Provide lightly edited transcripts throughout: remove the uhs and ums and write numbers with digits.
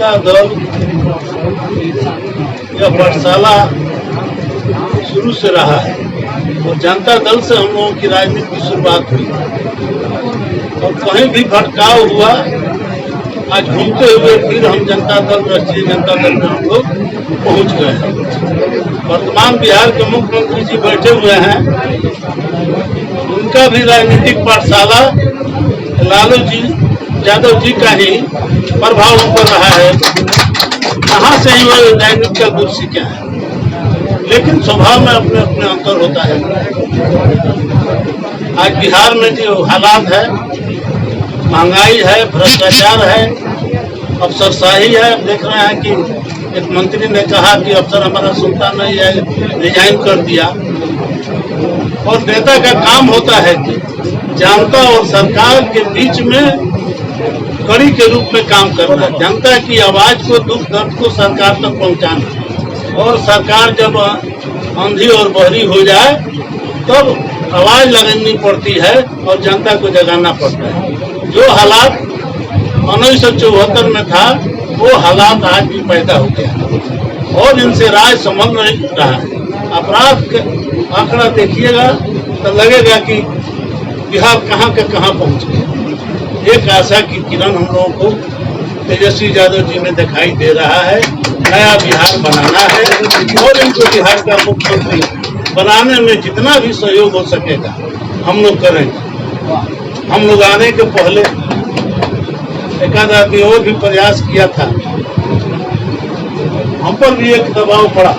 जनता दल यह पाठशाला शुरू से रहा है और जनता दल से हम लोगों की राजनीति की शुरुआत हुई और कहीं भी भटकाव हुआ, आज घूमते हुए फिर हम जनता दल, राष्ट्रीय जनता दल में हम लोग पहुंच गए हैं। वर्तमान बिहार के मुख्यमंत्री जी बैठे हुए हैं, उनका भी राजनीतिक पाठशाला लालू जी यादव जी का ही प्रभाव ऊपर रहा है। कहाँ से ही वो राजनीति का गुरु सीखा है, लेकिन स्वभाव में अपने अपने अंतर होता है। आज बिहार में जो हालात है, महंगाई है, भ्रष्टाचार है, अफसरशाही है। अब देख रहे हैं कि एक मंत्री ने कहा कि अफसर हमारा सुनता नहीं है, रिजाइन कर दिया। और नेता का काम होता है कि जनता और सरकार के बीच में कड़ी के रूप में काम करना, जनता की आवाज को, दुख दर्द को सरकार तक पहुंचाना। और सरकार जब अंधी और बहरी हो जाए तब आवाज लगानी पड़ती है और जनता को जगाना पड़ता है। जो हालात 1974 में था वो हालात आज भी पैदा हो गया और इनसे राज संभल नहीं रहा है। अपराध का आंकड़ा देखिएगा तो लगेगा कि बिहार कहाँ के कहाँ पहुँच गया। एक आशा की किरण हम लोगों को तेजस्वी यादव जी में दिखाई दे रहा है। नया बिहार बनाना है और इनको बिहार का मुख्यमंत्री बनाने में जितना भी सहयोग हो सकेगा हम लोग करेंगे। हम लोग आने के पहले एक आदमी और भी प्रयास किया था, हम पर भी एक दबाव पड़ा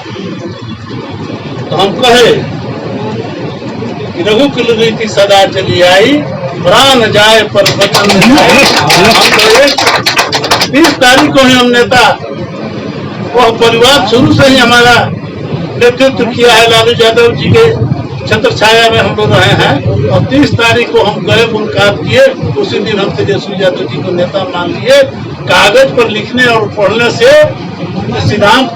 तो हम कहे कि रघुकुल रीति सदा चली आई, प्राण जाए पर वचन न जाए। हम तो 30 तारीख को ही हम नेता, वह परिवार शुरू से ही हमारा नेतृत्व किया है। लालू यादव जी के छत्र छाया में हम लोग रहे हैं और 30 तारीख को हम गए, मुलाकात किए। उसी दिन हम तेजस्वी यादव जी को नेता मान लिए। कागज पर लिखने और पढ़ने से सिद्धांत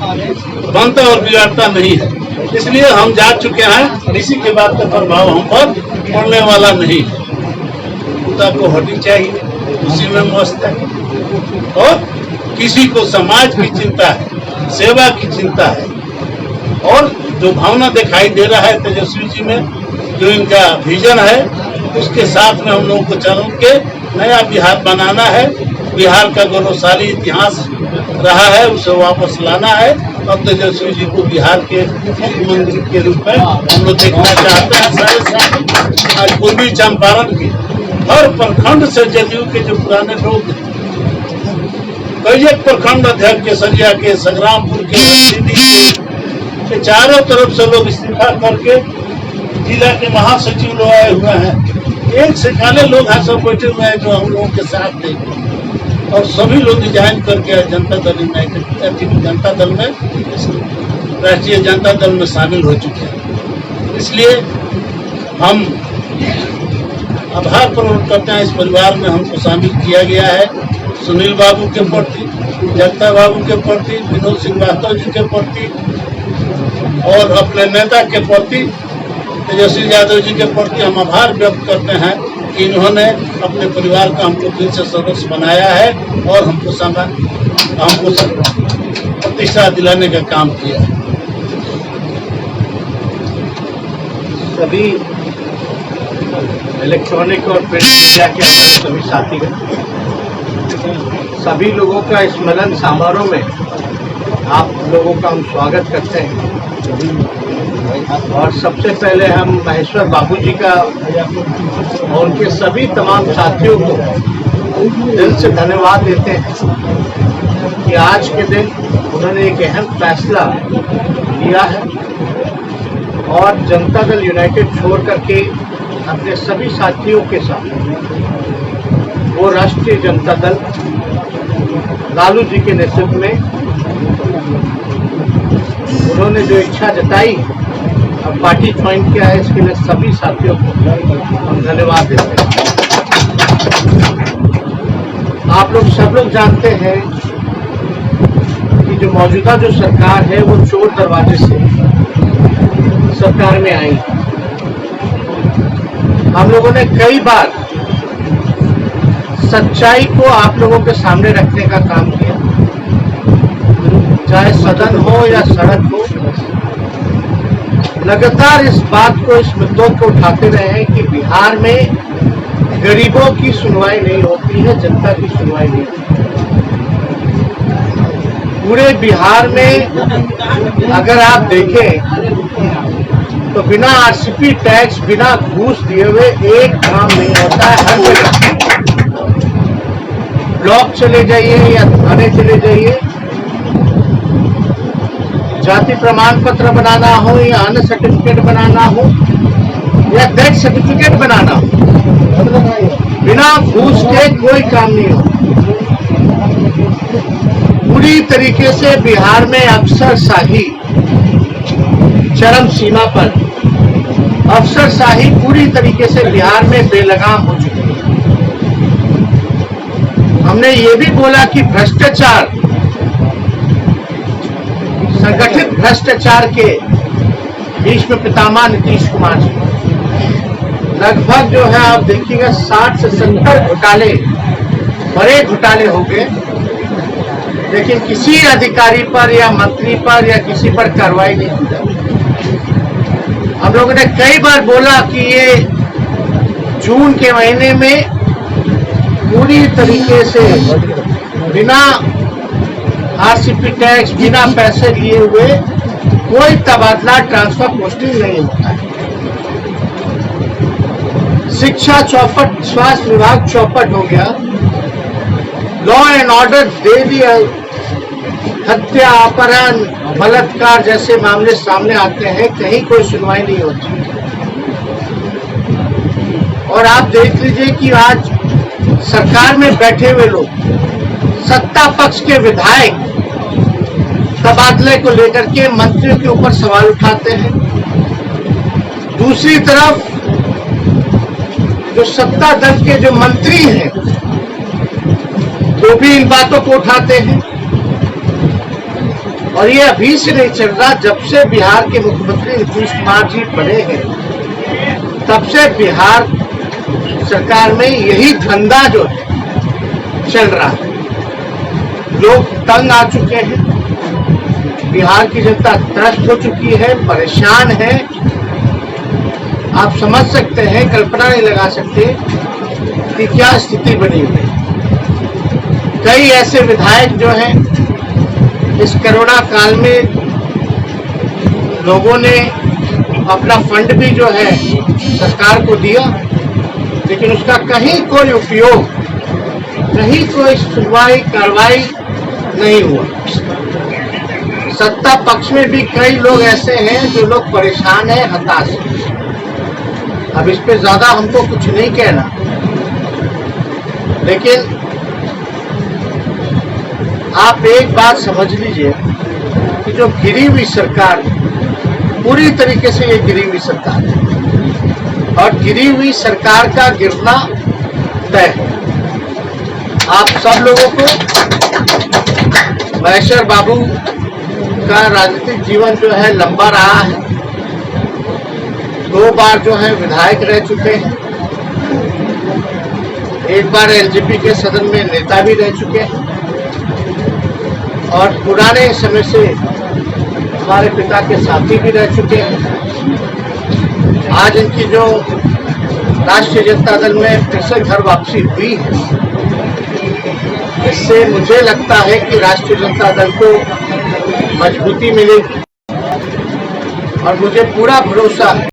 बनता और बिगाड़ता नहीं है, इसलिए हम जा चुके हैं। किसी के बात का प्रभाव हम पर पड़ने वाला नहीं है। कुत्ता को हड्डी चाहिए, उसी में मस्त है। और किसी को समाज की चिंता है, सेवा की चिंता है और जो भावना दिखाई दे रहा है तेजस्वी जी में, जो इनका विजन है, उसके साथ में हम लोगों को चल के नया बिहार बनाना है। बिहार का गौरवशाली इतिहास रहा है, उसे वापस लाना है और तेजस्वी जी को बिहार के मुख्यमंत्री के रूप में हम लोग देखना चाहते हैं। सारे आज पूर्वी चंपारण के हर प्रखंड से जदयू के जो पुराने लोग, कई एक प्रखंड अध्यक्ष केसरिया के, संग्रामपुर के, के चारों तरफ से लोग इस्तीफा करके जिला के महासचिव लोग आए हुए हैं। एक से काले लोग हैं, सब बैठे हुए हैं जो हम लोगों के साथ थे और सभी लोग रिजाइन करके जनता दल यूनाइटेड, जनता दल में, राष्ट्रीय जनता दल में शामिल हो चुके हैं। इसलिए हम आभार प्रकट करते हैं, इस परिवार में हमको शामिल किया गया है। सुनील बाबू के प्रति, जगता बाबू के प्रति, विनोद श्रीवास्तव जी के प्रति और अपने नेता के प्रति तेजस्वी यादव जी के प्रति हम आभार व्यक्त करते हैं कि इन्होंने अपने परिवार का हमको फिर से सदस्य बनाया है और हमको प्रतिष्ठा दिलाने का काम किया है। सभी इलेक्ट्रॉनिक और प्रिंट मीडिया के सभी साथीगण, सभी लोगों का इस मिलन समारोह में आप लोगों का हम स्वागत करते हैं। और सबसे पहले हम महेश्वर बाबू जी का और उनके सभी तमाम साथियों को दिल से धन्यवाद देते हैं कि आज के दिन उन्होंने एक अहम फैसला लिया है और जनता दल यूनाइटेड छोड़ करके अपने सभी साथियों के साथ वो राष्ट्रीय जनता दल लालू जी के नेतृत्व में उन्होंने जो इच्छा जताई और पार्टी ज्वाइन किया है, इसके लिए सभी साथियों को हम धन्यवाद देते हैं। आप लोग सब लोग जानते हैं कि जो मौजूदा जो सरकार है वो चोर दरवाजे से सरकार में आई। हम लोगों ने कई बार सच्चाई को आप लोगों के सामने रखने का काम किया चाहे सदन हो या सड़क हो, लगातार इस बात को, इस मुद्दों को उठाते रहे हैं कि बिहार में गरीबों की सुनवाई नहीं होती है, जनता की सुनवाई नहीं होती। पूरे बिहार में अगर आप देखें तो बिना आरसीपी टैक्स, बिना घूस दिए हुए एक काम नहीं होता है। हर जगह ब्लॉक चले जाइए या थाने चले जाइए, जाति प्रमाण पत्र बनाना हो या अन्य सर्टिफिकेट बनाना हो या डेथ सर्टिफिकेट बनाना हो, बिना घूस के कोई काम नहीं हो। पूरी तरीके से बिहार में अफसरशाही चरम सीमा पर, अफसरशाही पूरी तरीके से बिहार में बेलगाम हो चुकी है। हमने ये भी बोला कि भ्रष्टाचार, संगठित भ्रष्टाचार के भीष्म पितामह नीतीश कुमार जी, लगभग जो है आप देखिएगा 60 से 70 घोटाले, बड़े घोटाले हो गए, लेकिन किसी अधिकारी पर या मंत्री पर या किसी पर कार्रवाई नहीं की जाती। हम लोगों ने कई बार बोला कि ये जून के महीने में पूरी तरीके से बिना आरसीपी टैक्स, बिना पैसे लिए हुए कोई तबादला, ट्रांसफर, पोस्टिंग नहीं होता है। शिक्षा चौपट, स्वास्थ्य विभाग चौपट हो गया, लॉ एंड ऑर्डर दे दिया, हत्या, अपहरण, बलात्कार जैसे मामले सामने आते हैं, कहीं कोई सुनवाई नहीं होती। और आप देख लीजिए कि आज सरकार में बैठे हुए लोग, सत्ता पक्ष के विधायक तबादले को लेकर के मंत्रियों के ऊपर सवाल उठाते हैं। दूसरी तरफ जो सत्ता दल के जो मंत्री हैं वो भी इन बातों को उठाते हैं। और ये अभी से नहीं चल रहा, जब से बिहार के मुख्यमंत्री नीतीश कुमार जी बने हैं तब से बिहार सरकार में यही धंधा जो है चल रहा है। लोग तंग आ चुके हैं, बिहार की जनता त्रस्त हो चुकी है, परेशान है। आप समझ सकते हैं, कल्पना नहीं लगा सकते कि क्या स्थिति बनी हुई है। कई ऐसे विधायक जो हैं, इस कोरोना काल में लोगों ने अपना फंड भी जो है सरकार को दिया, लेकिन उसका कहीं कोई उपयोग, कहीं कोई सुनवाई, कार्रवाई नहीं हुआ। सत्ता पक्ष में भी कई लोग ऐसे हैं जो लोग परेशान हैं, हताश हैं। अब इस पे ज्यादा हमको कुछ नहीं कहना, लेकिन आप एक बात समझ लीजिए कि जो गिरी हुई सरकार, पूरी तरीके से ये गिरी हुई सरकार है और गिरी हुई सरकार का गिरना तय है। आप सब लोगों को, महेश्वर बाबू का राजनीतिक जीवन जो है लंबा रहा है, 2 बार जो है विधायक रह चुके हैं, 1 बार एलजेपी के सदन में नेता भी रह चुके हैं और पुराने समय से हमारे पिता के साथी भी रह चुके हैं। आज इनकी जो राष्ट्रीय जनता दल में फिर से घर वापसी हुई है, इससे मुझे लगता है कि राष्ट्रीय जनता दल को मजबूती मिलेगी और मुझे पूरा भरोसा है